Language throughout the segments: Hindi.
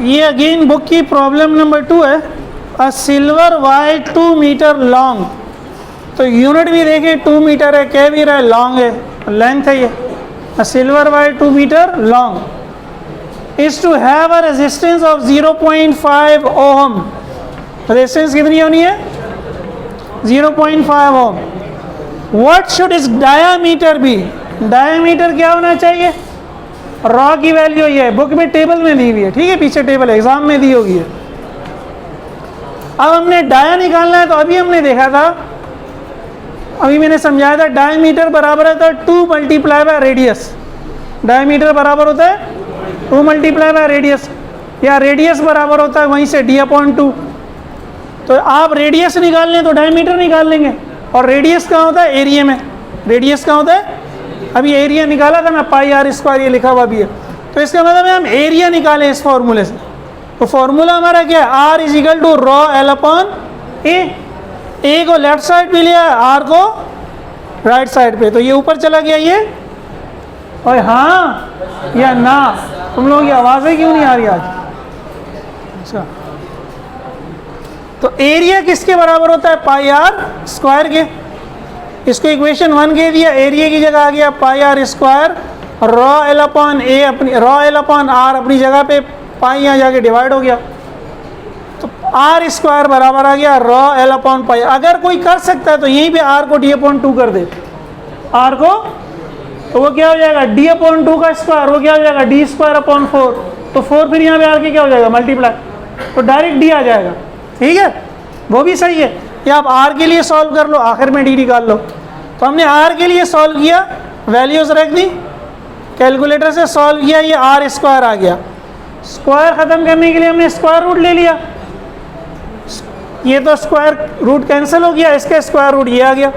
ये अगेन बुक की प्रॉब्लम नंबर 2 है। A silver wire 2 metre long, तो यूनिट भी देखिए 2 मीटर है, कह भी रहा है लॉन्ग है, लेंथ है ये। A silver wire 2 metre long is to have a resistance of 0.5 ohm. Resistance कितनी होनी है? 0.5 ohm. What should is diameter be? Diameter क्या होना चाहिए? रॉ की वैल्यू ये है, बुक में टेबल में दी हुई है, ठीक है, पीछे टेबल एग्जाम में दी होगी है। अब हमने डाया निकालना है, तो अभी हमने देखा था, अभी मैंने समझाया था, डायमीटर बराबर होता है 2 मल्टीप्लाई बाय रेडियस। डायमीटर बराबर होता है 2 मल्टीप्लाई बाय रेडियस, या रेडियस बराबर होता है वहीं से d/2। तो आप रेडियस निकाल लें तो डायमीटर निकाल लेंगे। और रेडियस कहाँ होता है? एरिया में। रेडियस कहाँ होता है? अभी एरिया निकाला था ना, πr², ये लिखा हुआ भी है। तो इसका मतलब है हम एरिया निकालें इस फॉर्मूले से। तो फॉर्मूला हमारा क्या है? r is to rho l/a। A को लेफ्ट साइड पे लिया, आर को राइट साइड पे, तो ये ऊपर चला गया ये। और हाँ या ना, तुम लोगों की आवाज़ें क्यों नहीं आ रही आज? अच्छा, तो एरिया किसके बराबर होता है? πr² के। इसको इक्वेशन 1 कह दिया, एरिया की जगह आ गया πr², रॉ l/a अपनी, रॉ l/r अपनी जगह पे, पाई यहाँ जाके डिवाइड हो गया, तो r² बराबर आ गया रॉ l/π। अगर कोई कर सकता है तो यहीं पे r को d/2 कर दे, r को, तो वो क्या हो जाएगा? d/2 का स्क्वायर, वो क्या हो जाएगा? d²/4। तो 4 फिर यहाँ पे आके क्या हो जाएगा? मल्टीप्लाई, तो डायरेक्ट d आ जाएगा, ठीक है, वो भी सही है। या आप r के लिए सॉल्व कर लो, आखिर में d निकाल लो। तो हमने r के लिए सॉल्व किया, वैल्यूज रख दी, कैलकुलेटर से सॉल्व किया, ये r² आ गया। स्क्वायर ख़त्म करने के लिए हमने स्क्वायर रूट ले लिया, ये तो स्क्वायर रूट कैंसिल हो गया, इसका स्क्वायर रूट ये आ गया।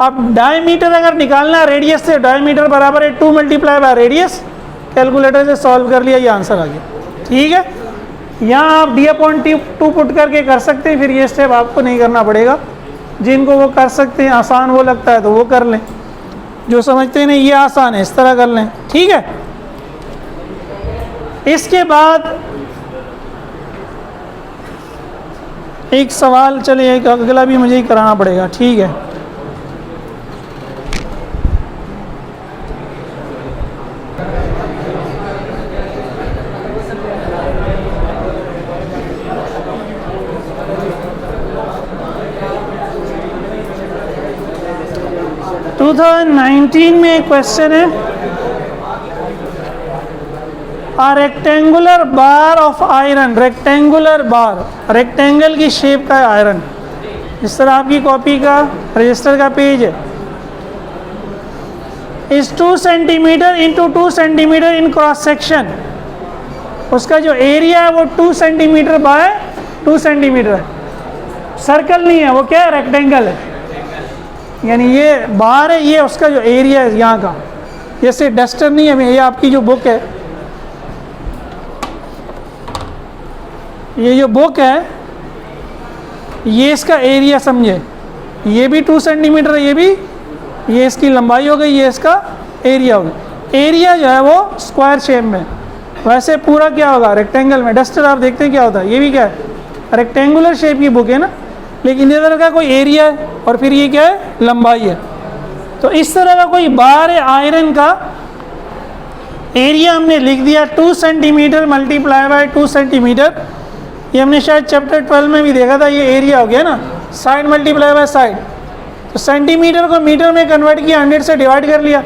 अब डायमीटर अगर निकालना है रेडियस से, डायमीटर बराबर है 2 मल्टीप्लाई बाय रेडियस, कैलकुलेटर से सॉल्व कर लिया, ये आंसर आ गया, ठीक है। यहाँ आप d/2 पुट करके कर सकते हैं, फिर ये स्टेप आपको नहीं करना पड़ेगा। जिनको वो कर सकते हैं, आसान वो लगता है तो वो कर लें, जो समझते हैं नहीं ये आसान है इस तरह कर लें, ठीक है। इसके बाद एक सवाल, चलिए एक अगला भी मुझे ही कराना पड़ेगा, ठीक है। टू 2019 में एक क्वेश्चन है, a rectangular bar of iron, rectangular bar, rectangle की शेप का आयरन, इस तरह आपकी कॉपी का रजिस्टर का पेज है, इस 2 सेंटीमीटर इंटू 2 सेंटीमीटर इन क्रॉस सेक्शन, उसका जो एरिया है वो 2 सेंटीमीटर बाय 2 सेंटीमीटर है। सर्कल नहीं है वो, क्या है? रेक्टेंगल है, यानी ये बाहर है, ये उसका जो एरिया है यहाँ का, जैसे डस्टर नहीं है, ये आपकी जो बुक है, ये जो बुक है, ये इसका एरिया समझे, ये भी 2 सेंटीमीटर है, ये भी, ये इसकी लंबाई हो गई, ये इसका एरिया हो गया। एरिया जो है वो स्क्वायर शेप में, वैसे पूरा क्या होगा? रेक्टेंगल में। डस्टर आप देखते हैं क्या होता है, ये भी क्या है? रेक्टेंगुलर शेप की बुक है ना, लेकिन इधर का कोई एरिया है और फिर ये क्या है? लंबाई है। तो इस तरह का कोई बार है आयरन का, एरिया हमने लिख दिया 2 सेंटीमीटर मल्टीप्लाई बाय 2 सेंटीमीटर, ये हमने शायद चैप्टर 12 में भी देखा था, ये एरिया हो गया ना, साइड मल्टीप्लाई बाय साइड। तो सेंटीमीटर को मीटर में कन्वर्ट किया, 100 से डिवाइड कर लिया,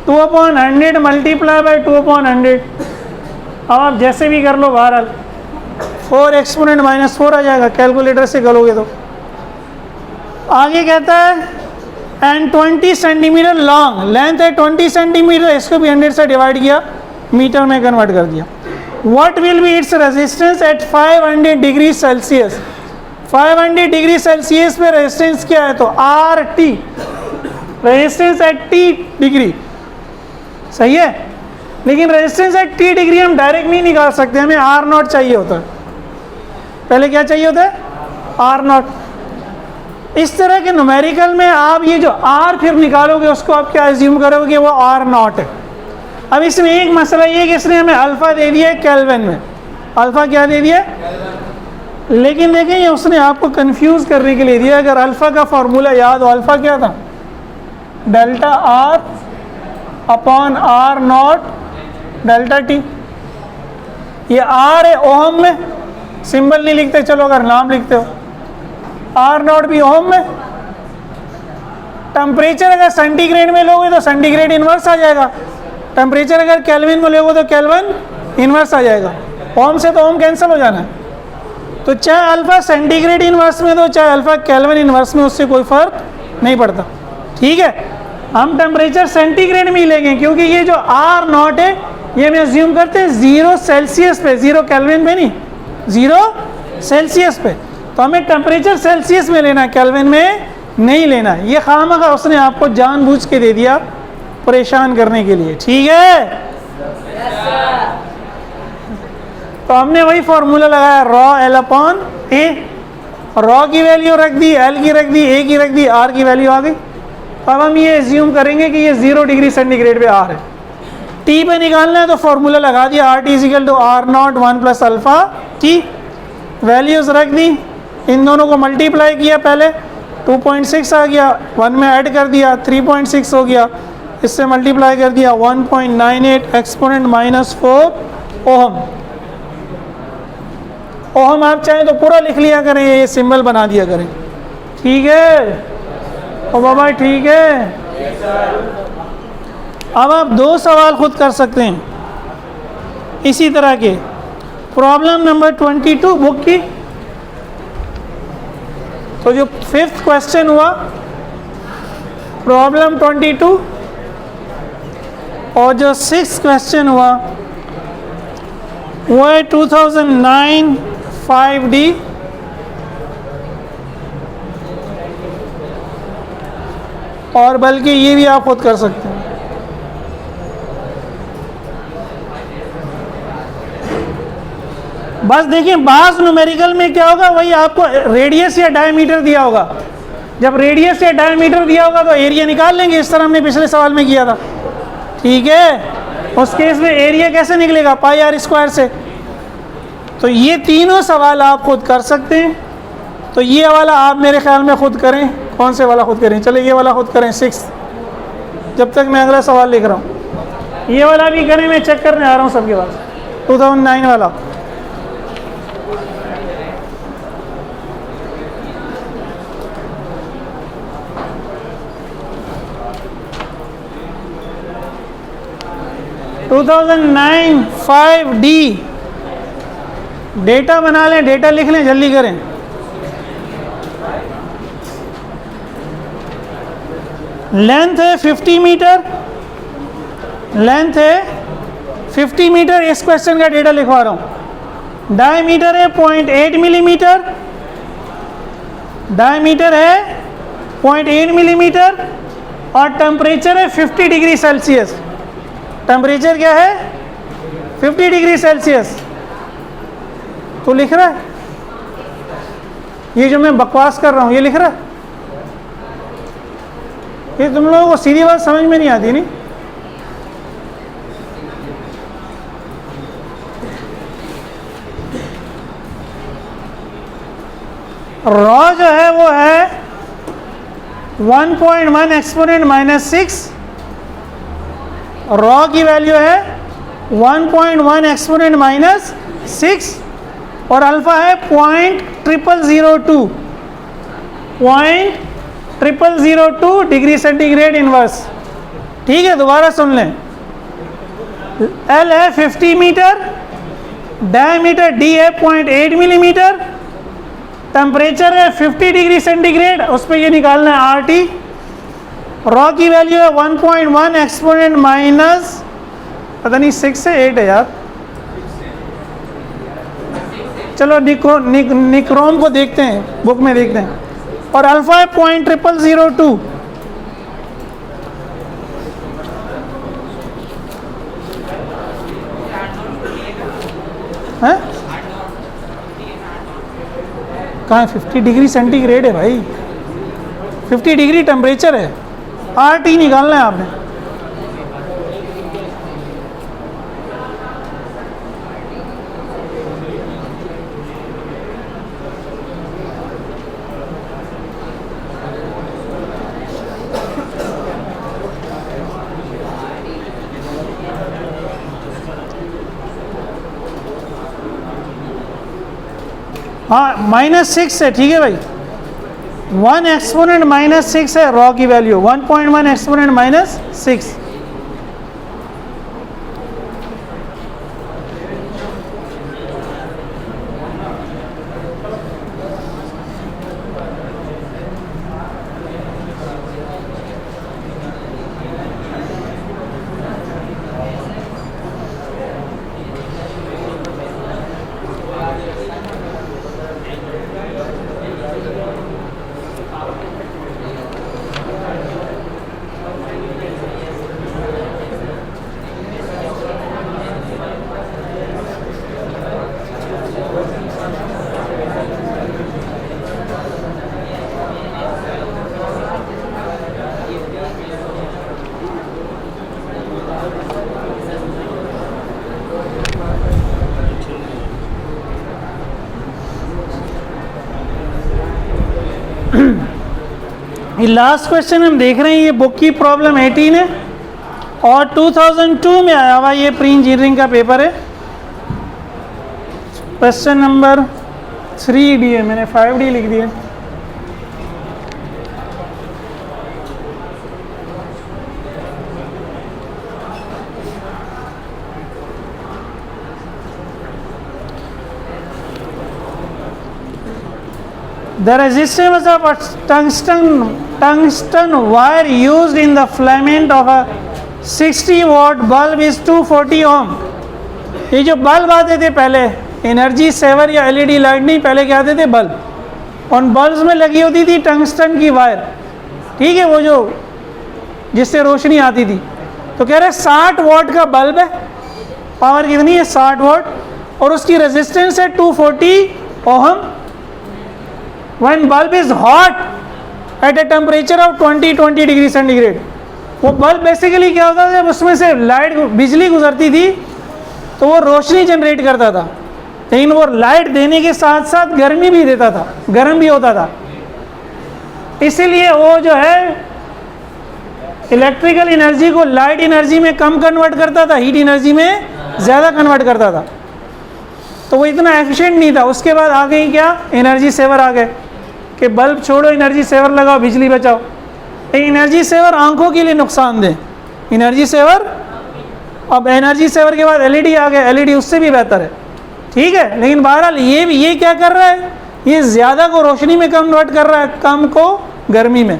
2/100 मल्टीप्लाई बाय 2/100। अब आप जैसे भी कर लो, बहरहाल 4 एक्सपोनेंट -4 आ जाएगा, कैलकुलेटर से करोगे तो। आगे कहता है एंड 20 सेंटीमीटर लॉन्ग, लेंथ है 20 सेंटीमीटर, इसको भी 100 से डिवाइड किया, मीटर में कन्वर्ट कर दिया। What will be its resistance at 500 degree Celsius? 500 degree Celsius पे रेजिस्टेंस क्या है? तो RT, resistance at T degree, सही है। लेकिन रेजिस्टेंस एट T डिग्री हम डायरेक्ट नहीं निकाल सकते, हमें R0 चाहिए होता है। पहले क्या चाहिए होता है? R0। इस तरह के न्यूमेरिकल में आप ये जो R फिर निकालोगे, उसको आप क्या एज्यूम करोगे? वो R0 है। अब इसमें एक मसला ये कि इसने हमें अल्फ़ा दे दिया है केल्विन में, अल्फ़ा क्या दे दिया, लेकिन देखें ये उसने आपको कंफ्यूज करने के लिए दिया। अगर अल्फ़ा का फार्मूला याद हो, अल्फ़ा क्या था, delta R upon R naught delta T. ये आर है ओहम में, सिंबल नहीं लिखते, चलो अगर नाम लिखते हो, आर नॉट भी ओहम में। टेम्परेचर अगर सेंटीग्रेड में लोगे तो सेंटीग्रेड इन्वर्स आ जाएगा, टेम्परेचर अगर केल्विन में लोगे तो केल्विन इन्वर्स आ जाएगा। ओम से तो ओम कैंसिल हो जाना है। तो चाहे अल्फ़ा सेंटीग्रेड इन्वर्स में दो चाहे अल्फ़ा केल्विन इन्वर्स में, उससे कोई फ़र्क नहीं पड़ता। ठीक है, हम टेम्परेचर सेंटीग्रेड में ही लेंगे क्योंकि ये जो आर नॉट है ये हम एज्यूम करते हैं 0 सेल्सियस पे, 0 केल्विन पे नहीं, 0 सेल्सियस पे। तो हमें टेम्परेचर सेल्सियस में लेना है, केल्विन में नहीं लेना है। ये खामखा उसने आपको जानबूझ के दे दिया परेशान करने के लिए। ठीक है, तो हमने वही फॉर्मूला लगाया, रॉ एल अपॉन ए। रॉ की वैल्यू रख दी, एल की रख दी, ए की रख दी, आर की वैल्यू आ गई। अब हम ये एज्यूम करेंगे कि ये 0 डिग्री सेंटीग्रेड पे आर है। टी पे निकालना है तो फॉर्मूला लगा दिया, R T equal to R naught 1 plus alpha T. Values रख दी, इन दोनों को मल्टीप्लाई किया, पहले 2.6 आ गया, 1 में ऐड कर दिया 3.6 हो गया, इससे मल्टीप्लाई कर दिया 1.98 एक्सपोनेंट -4 ओहम। ओहम आप चाहें तो पूरा लिख लिया करें, ये सिंबल बना दिया करें। ठीक है ओ बाबा, ठीक है। अब आप 2 सवाल खुद कर सकते हैं इसी तरह के। प्रॉब्लम नंबर 22 बुक की, तो जो 5th क्वेश्चन हुआ प्रॉब्लम 22, और जो 6th क्वेश्चन हुआ वो है 2009 5D। और बल्कि ये भी आप खुद कर सकते हैं। बस देखिए, बास न्यूमेरिकल में क्या होगा, वही आपको रेडियस या डायमीटर दिया होगा। जब रेडियस या डायमीटर दिया होगा तो एरिया निकाल लेंगे, इस तरह हमने पिछले सवाल में किया था। ठीक है, उस केस में एरिया कैसे निकलेगा, पाई आर स्क्वायर से। तो ये तीनों सवाल आप खुद कर सकते हैं। तो ये वाला आप मेरे ख्याल में खुद करें। कौन से वाला खुद करें, चले ये वाला खुद करें 6, जब तक मैं अगला सवाल लिख रहा हूँ। ये वाला भी करें, मैं चेक करने आ रहा हूँ सबके पास, 2009 वाला। (2009) 5D। डेटा बना लें, डेटा लिख लें, जल्दी करें। लेंथ है 50 मीटर, लेंथ है 50 मीटर। इस क्वेश्चन का डेटा लिखवा रहा हूँ। डायमीटर है 0.8 मिलीमीटर, डायमीटर है 0.8 मिलीमीटर, और टेम्परेचर है 50 डिग्री सेल्सियस। टेम्परेचर क्या है, 50 डिग्री सेल्सियस। तो लिख रहा है, ये जो मैं बकवास कर रहा हूँ ये लिख रहा है। ये तुम लोगों को सीधी बात समझ में नहीं आती नहीं। रॉ जो है वो है 1.1 एक्सपोनेंट -6। रॉ की वैल्यू है 1.1 एक्सपोनेंट -6, और अल्फा है 0.0002, 0.0002 डिग्री सेंटीग्रेड इनवर्स। ठीक है, दोबारा सुन लें। एल है 50 मीटर, डायमीटर डी है 0.8 मिलीमीटर, टेम्परेचर है 50 डिग्री सेंटीग्रेड, उस पर ये निकालना है आर टी। रॉ की वैल्यू है 1.1 एक्सपोनेंट माइनस पता नहीं 6 से 8 है यार। चलो निक्रोम को देखते हैं, बुक में देखते हैं। और अल्फा है 0.0002। है कहाँ, 50 डिग्री सेंटीग्रेड है भाई, 50 डिग्री टेम्परेचर है। आर टी निकालना है आपने। हाँ -6 है, ठीक है भाई, 1 एक्सपोनेंट -6 है रॉ की वैल्यू, 1.1 एक्सपोनेंट -6। ये लास्ट क्वेश्चन हम देख रहे हैं, ये बुक की प्रॉब्लम 18 है और 2002 में आया हुआ ये प्री इंजीनियरिंग का पेपर है। क्वेश्चन नंबर 3D है, मैंने 5D लिख दिया। The resistance of a tungsten wire used in the filament of a 60 watt bulb is 240 ohm। ये जो बल्ब आते थे पहले, एनर्जी सेवर या एलईडी लाइट नहीं, पहले क्या आते थे बल्ब, उन बल्ब्स में लगी होती थी टंगस्टन की वायर, ठीक है, वो जो जिससे रोशनी आती थी। तो कह रहे 60 वाट का बल्ब है, पावर कितनी है 60 वाट, और उसकी रेजिस्टेंस है 240 ohm. When bulb is hot at a temperature of 20 degree centigrade, वो बल्ब बेसिकली क्या होता था, जब उसमें से लाइट बिजली गुजरती थी तो वो रोशनी जनरेट करता था, लेकिन वो लाइट देने के साथ साथ गर्मी भी देता था, गर्म भी होता था। इसीलिए वो जो है इलेक्ट्रिकल एनर्जी को लाइट एनर्जी में कम कन्वर्ट करता था, हीट एनर्जी में ज़्यादा कन्वर्ट करता था, तो वो इतना एफिशिएंट नहीं था। उसके बाद आ गई क्या, एनर्जी सेवर आ गए कि बल्ब छोड़ो, एनर्जी सेवर लगाओ, बिजली बचाओ। एनर्जी सेवर आंखों के लिए नुकसानदेह, एनर्जी सेवर, अब एनर्जी सेवर के बाद एलईडी आ गया, एलईडी उससे भी बेहतर है, ठीक है, लेकिन बहरहाल ये क्या कर रहा है, ये ज़्यादा को रोशनी में कन्वर्ट कर रहा है, कम को गर्मी में।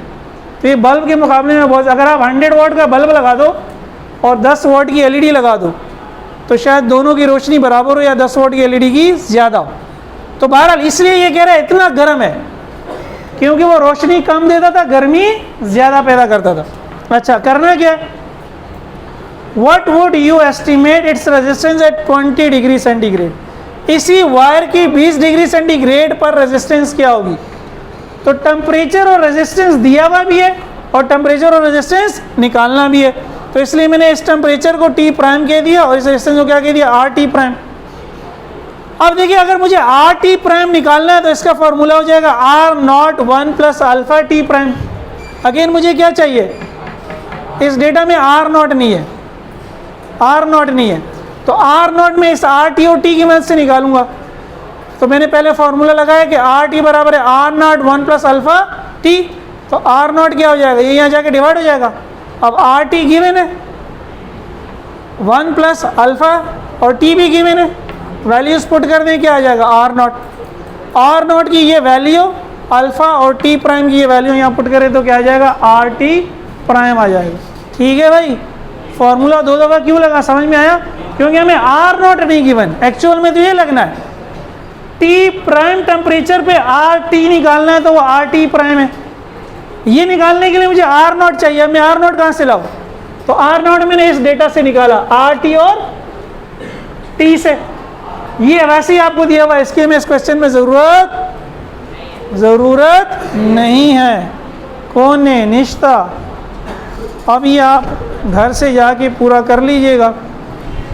तो ये बल्ब के मुकाबले में बहुत, अगर आप 100 वाट का बल्ब लगा दो और 10 वाट की एलईडी लगा दो तो शायद दोनों की रोशनी बराबर हो या 10 वाट की एलईडी की ज़्यादा हो। तो बहरहाल इसलिए ये कह रहा है इतना गर्म है क्योंकि वो रोशनी कम देता था, गर्मी ज़्यादा पैदा करता था। अच्छा, करना क्या, what would you estimate its resistance at 20 degree centigrade. इसी वायर की 20 डिग्री सेंटीग्रेड पर रेजिस्टेंस क्या होगी। तो टेम्परेचर और रेजिस्टेंस दिया हुआ भी है और टेम्परेचर और रेजिस्टेंस निकालना भी है, तो इसलिए मैंने इस टेम्परेचर को T प्राइम कह दिया और इस रेजिस्टेंस को क्या कह दिया, RT प्राइम। अब देखिए, अगर मुझे RT प्राइम निकालना है तो इसका फॉर्मूला हो जाएगा R0 1 plus alpha T prime. Again मुझे क्या चाहिए, इस डेटा में R0 नहीं है, R0 नहीं है, तो R0 में इस RT और T की मदद से निकालूंगा। तो मैंने पहले फॉर्मूला लगाया कि RT बराबर है R0 1 प्लस अल्फा T, तो R0 क्या हो जाएगा, ये यहाँ जाके डिवाइड हो जाएगा। अब RT गिवन है 1 प्लस अल्फा और T भी गिवन है, वैल्यूज पुट कर दें, क्या आ जाएगा R0 की ये वैल्यू, अल्फा और T प्राइम की ये वैल्यू यहाँ पुट करें तो क्या आ जाएगा, RT प्राइम आ जाएगा। ठीक है भाई, फॉर्मूला 2 दफ़ा क्यों लगा, समझ में आया, क्योंकि हमें R0 नहीं गिवन, एक्चुअल में तो ये लगना है T प्राइम टेम्परेचर पे RT निकालना है, तो वो RT प्राइम है। ये निकालने के लिए मुझे R0 चाहिए, मैं R0 कहाँ से लाऊं, तो R0 मैंने इस डेटा से निकाला, RT और T से। ये वैसे ही आपको दिया हुआ, इसके में इस क्वेश्चन में ज़रूरत नहीं है। कौन है, निश्ता। अब ये आप घर से जाके पूरा कर लीजिएगा।